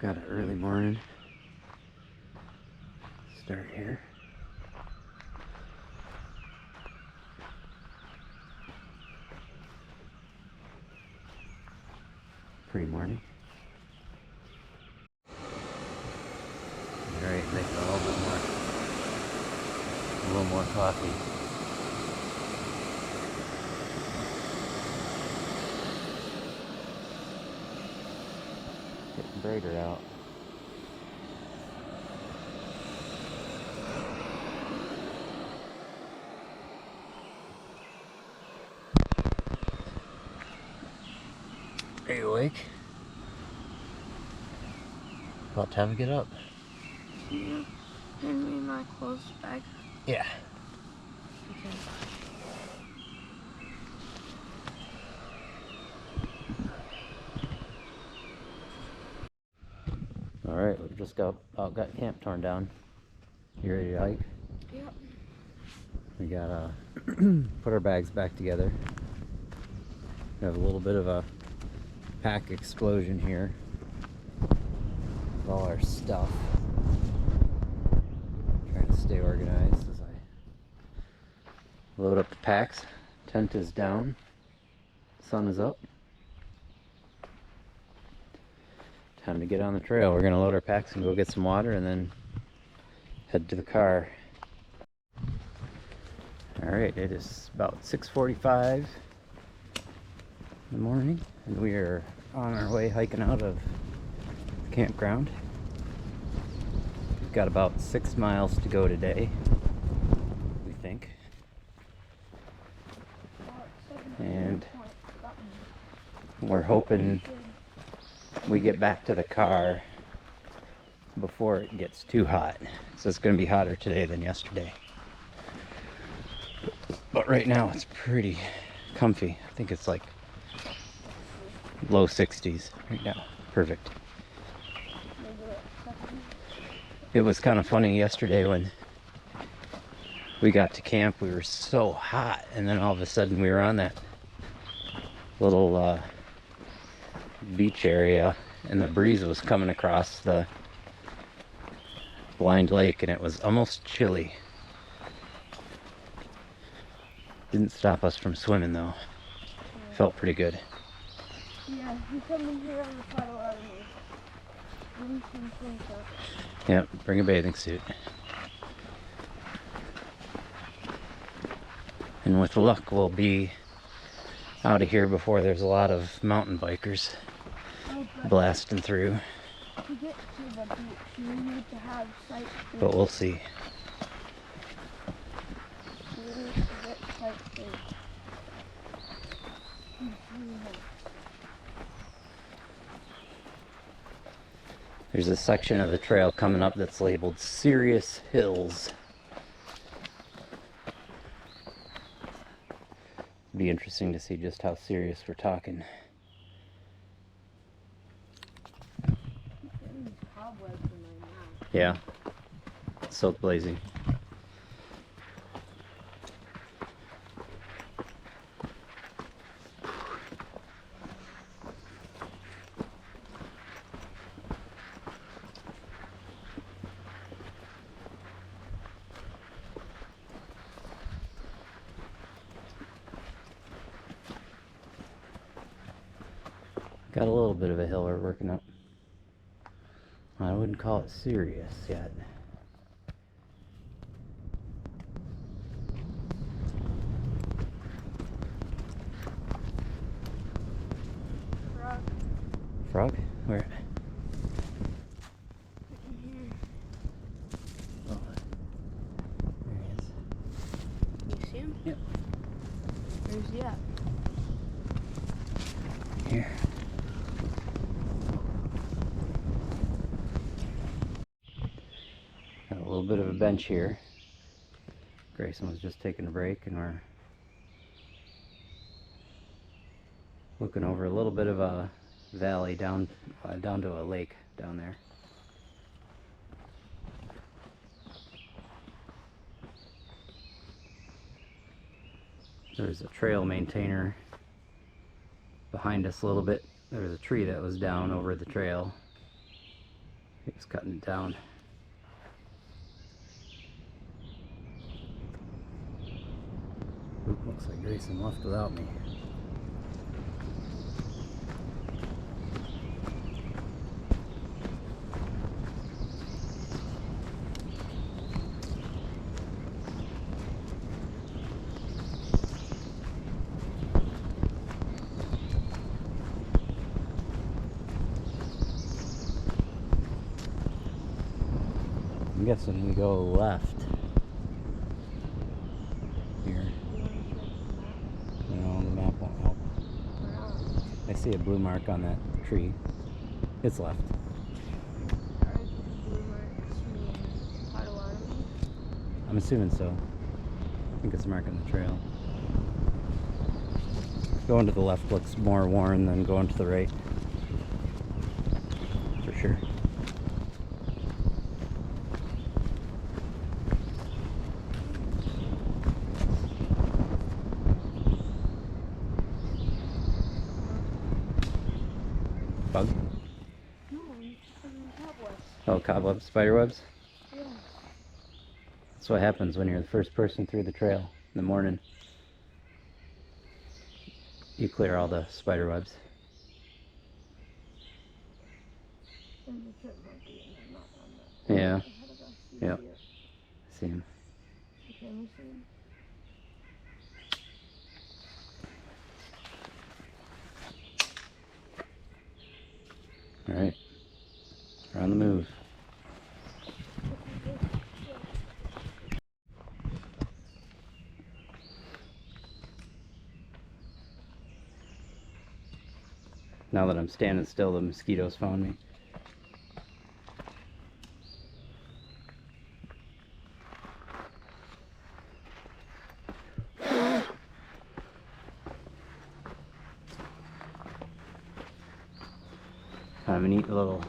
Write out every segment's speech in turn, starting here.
Got an early morning start here. Pretty morning. Alright, making a little more coffee. Getting brighter out. Are you awake? About time to get up. Can you hand me my clothes bag? Yeah. Okay. Alright, we just got camp torn down. You ready to hike? Yep. We gotta put our bags back together. We have a little bit of a pack explosion here with all our stuff. Trying to stay organized as I load up the packs. Tent is down. Sun is up. Time to get on the trail. We're gonna load our packs and go get some water and then head to the car. Alright, it is about 6:45 in the morning and we are on our way hiking out of the campground. We've got about 6 miles to go today, we think. And we're hoping we get back to the car before it gets too hot. So it's going to be hotter today than yesterday. But right now it's pretty comfy. I think it's like low 60s right now. Perfect. It was kind of funny yesterday when we got to camp. We were so hot, and then all of a sudden we were on that little beach area, and the breeze was coming across the blind lake, and it was almost chilly. Didn't stop us from swimming though. Felt pretty good. Yeah, you come in here on the Potawatomi. Bring some swim trunks. Yep, bring a bathing suit. And with luck, we'll be out of here before there's a lot of mountain bikers blasting through. To get to the beach, you need to have sightseeing. But we'll see. You need to get sightseeing. There's a section of the trail coming up that's labeled Serious Hills. Be interesting to see just how serious we're talking. Cobwebs in my mouth. Yeah, silk blazing. Got a little bit of a hill we're working up. I wouldn't call it serious yet. Frog. Frog? Where? In here. Oh, there he is. You see him? Yep. Where's he at? Here. Got a little bit of a bench here. Grayson was just taking a break and we're looking over a little bit of a valley down to a lake down there. There's a trail maintainer behind us a little bit. There was a tree that was down over the trail. He was cutting it down. Oop, looks like Grayson left without me. I'm guessing we go left here. No, the map won't help. I see a blue mark on that tree. It's left. Are blue marks mean Potawatomi? I'm assuming so. I think it's marking the trail. Going to the left looks more worn than going to the right. For sure. Bug? No, cobwebs. Oh, cobwebs, spider webs? Yeah. That's what happens when you're the first person through the trail in the morning. You clear all the spider webs. And the chipmunk is not on that. Yeah. Ahead of us. You Yep. see it. See him. Okay, let me see him. Alright. We're on the move. Now that I'm standing still, the mosquitoes found me. Kind of a neat little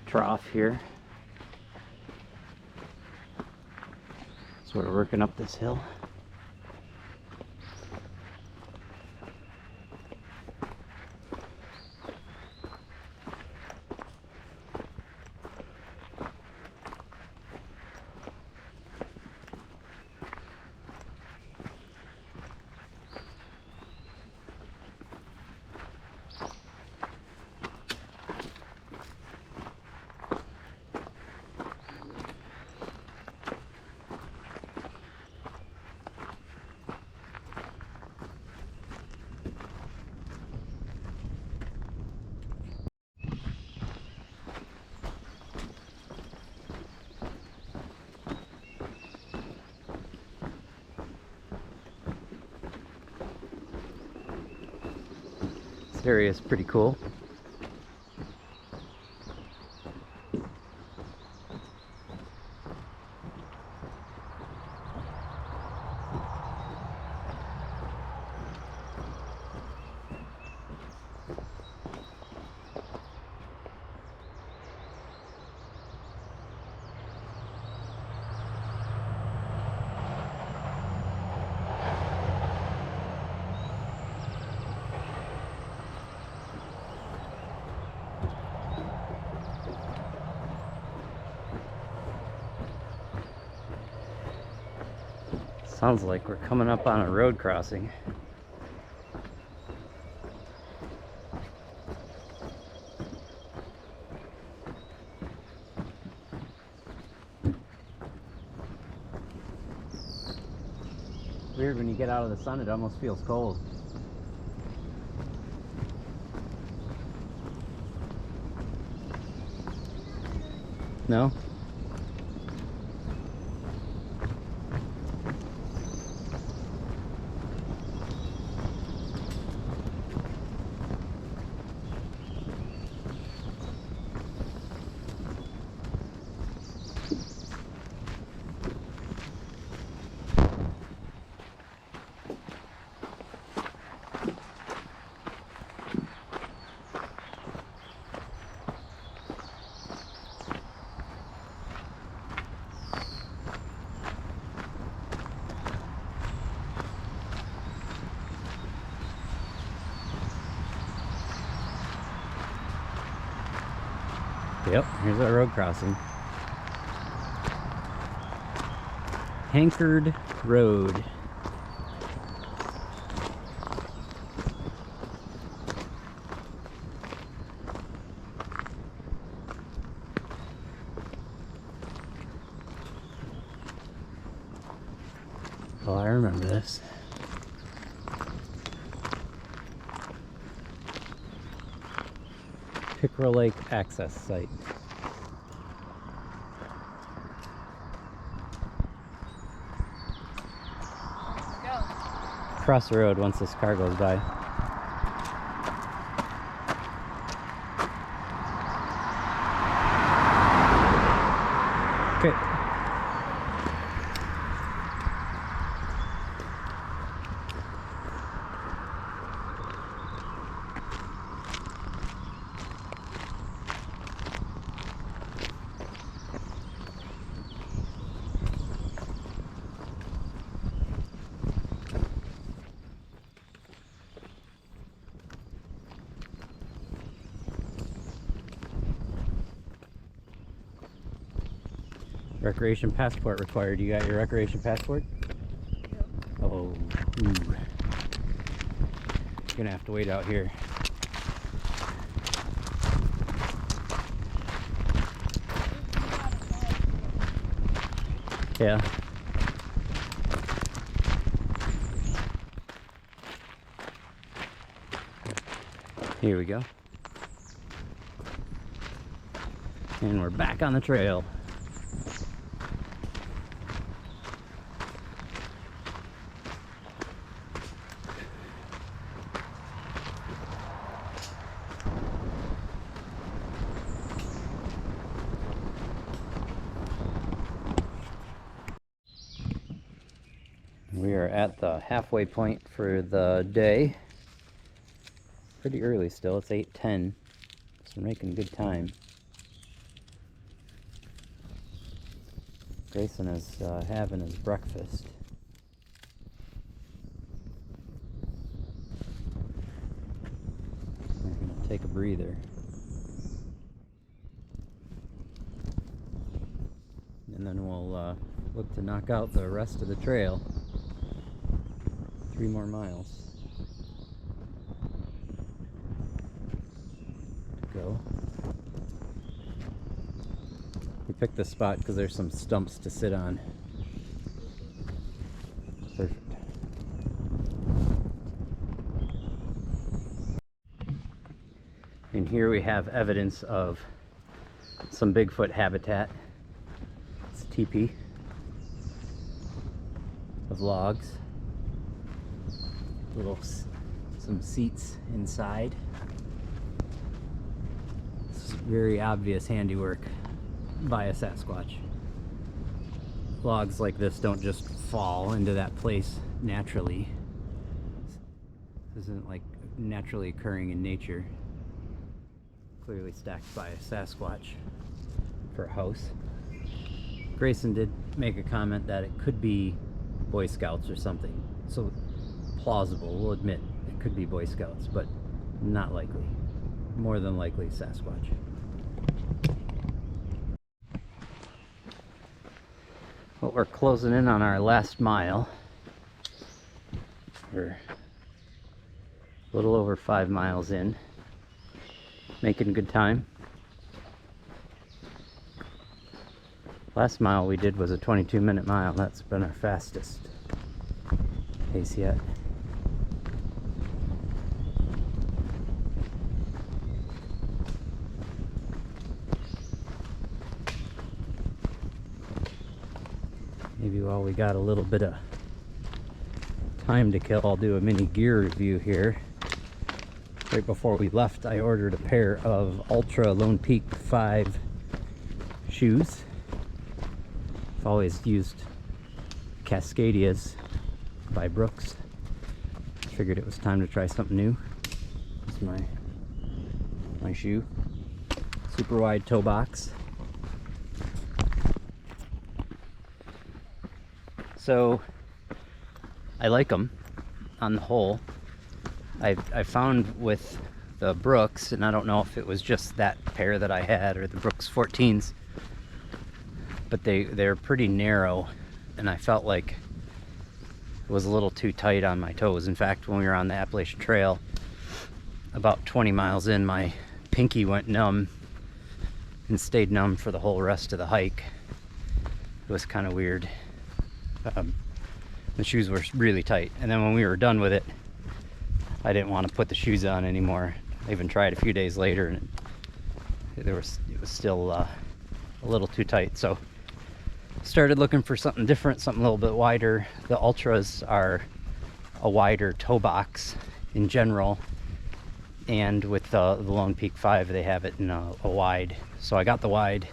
trough here. So we're working up this hill. This area is pretty cool. Sounds like we're coming up on a road crossing. Weird, when you get out of the sun, it almost feels cold. No? Yep, here's our road crossing. Hankered Road. Oh, I remember this. Pickerel Lake access site. Let's go. Cross the road once this car goes by. Okay. Recreation passport required. You got your recreation passport? Yep. Oh, ooh. You're gonna have to wait out here. Yeah. Here we go. And we're back on the trail. We are at the halfway point for the day. Pretty early still, it's 8:10, so we're making good time. Grayson is having his breakfast. We're gonna take a breather. And then we'll look to knock out the rest of the trail. 3 more miles to go. We picked this spot because there's some stumps to sit on. Perfect. And here we have evidence of some Bigfoot habitat. It's a teepee of logs. Some seats inside. It's very obvious handiwork by a Sasquatch. Logs like this don't just fall into that place naturally. This isn't like naturally occurring in nature. Clearly stacked by a Sasquatch for a house. Grayson did make a comment that it could be Boy Scouts or something. So plausible, we'll admit it could be Boy Scouts, but not likely. More than likely Sasquatch. Well, we're closing in on our last mile. We're a little over 5 miles in. Making good time. Last mile we did was a 22-minute mile. That's been our fastest pace yet. Maybe while we got a little bit of time to kill, I'll do a mini gear review here. Right before we left, I ordered a pair of Ultra Lone Peak 5 shoes. I've always used Cascadias by Brooks. Figured it was time to try something new. It's my shoe. Super wide toe box. So I like them on the whole. I found with the Brooks, and I don't know if it was just that pair that I had or the Brooks 14s, but they're pretty narrow, and I felt like it was a little too tight on my toes. In fact, when we were on the Appalachian Trail, about 20 miles in, my pinky went numb and stayed numb for the whole rest of the hike. It was kind of weird. The shoes were really tight, and then when we were done with it, I didn't want to put the shoes on anymore. I even tried a few days later, and it was still a little too tight. So started looking for something different, something a little bit wider. The Ultras are a wider toe box in general, and with the Lone Peak 5, they have it in a wide. So I got the wide,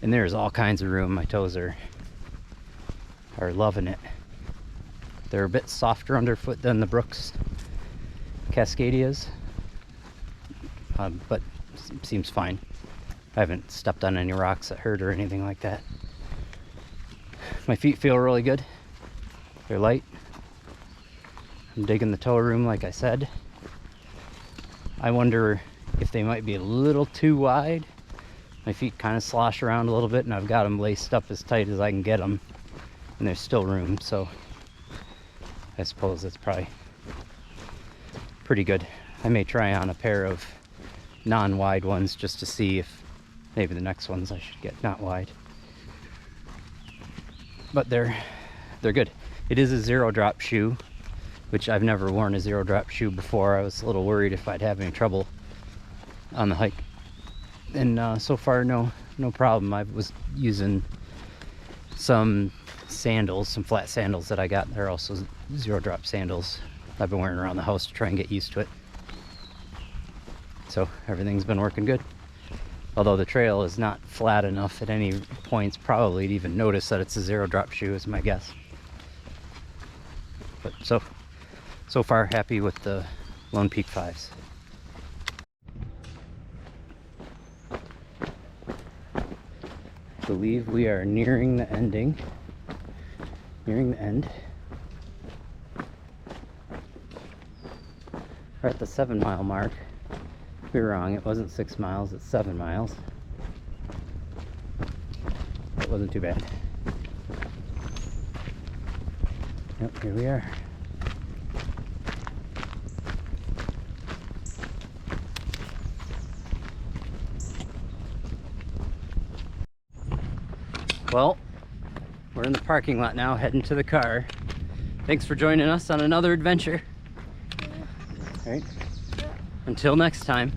and there's all kinds of room. My toes are loving it. They're a bit softer underfoot than the Brooks Cascadias, but seems fine. I haven't stepped on any rocks that hurt or anything like that. My feet feel really good. They're light. I'm digging the toe room, like I said. I wonder if they might be a little too wide. My feet kind of slosh around a little bit, and I've got them laced up as tight as I can get them, and there's still room, so I suppose that's probably pretty good. I may try on a pair of non-wide ones just to see if maybe the next ones I should get not wide. But they're good. It is a zero drop shoe, which I've never worn a zero drop shoe before. I was a little worried if I'd have any trouble on the hike, and so far no problem. I was using some sandals, some flat sandals that I got. They're also zero drop sandals I've been wearing around the house to try and get used to it. So everything's been working good. Although the trail is not flat enough at any points probably to even notice that it's a zero drop shoe, is my guess. But so far happy with the Lone Peak 5s. I believe we are nearing the end. We're at the 7 mile mark. We were wrong, it wasn't 6 miles, it's 7 miles. It wasn't too bad. Yep, here we are. Well, we're in the parking lot now, heading to the car. Thanks for joining us on another adventure. All right. Until next time.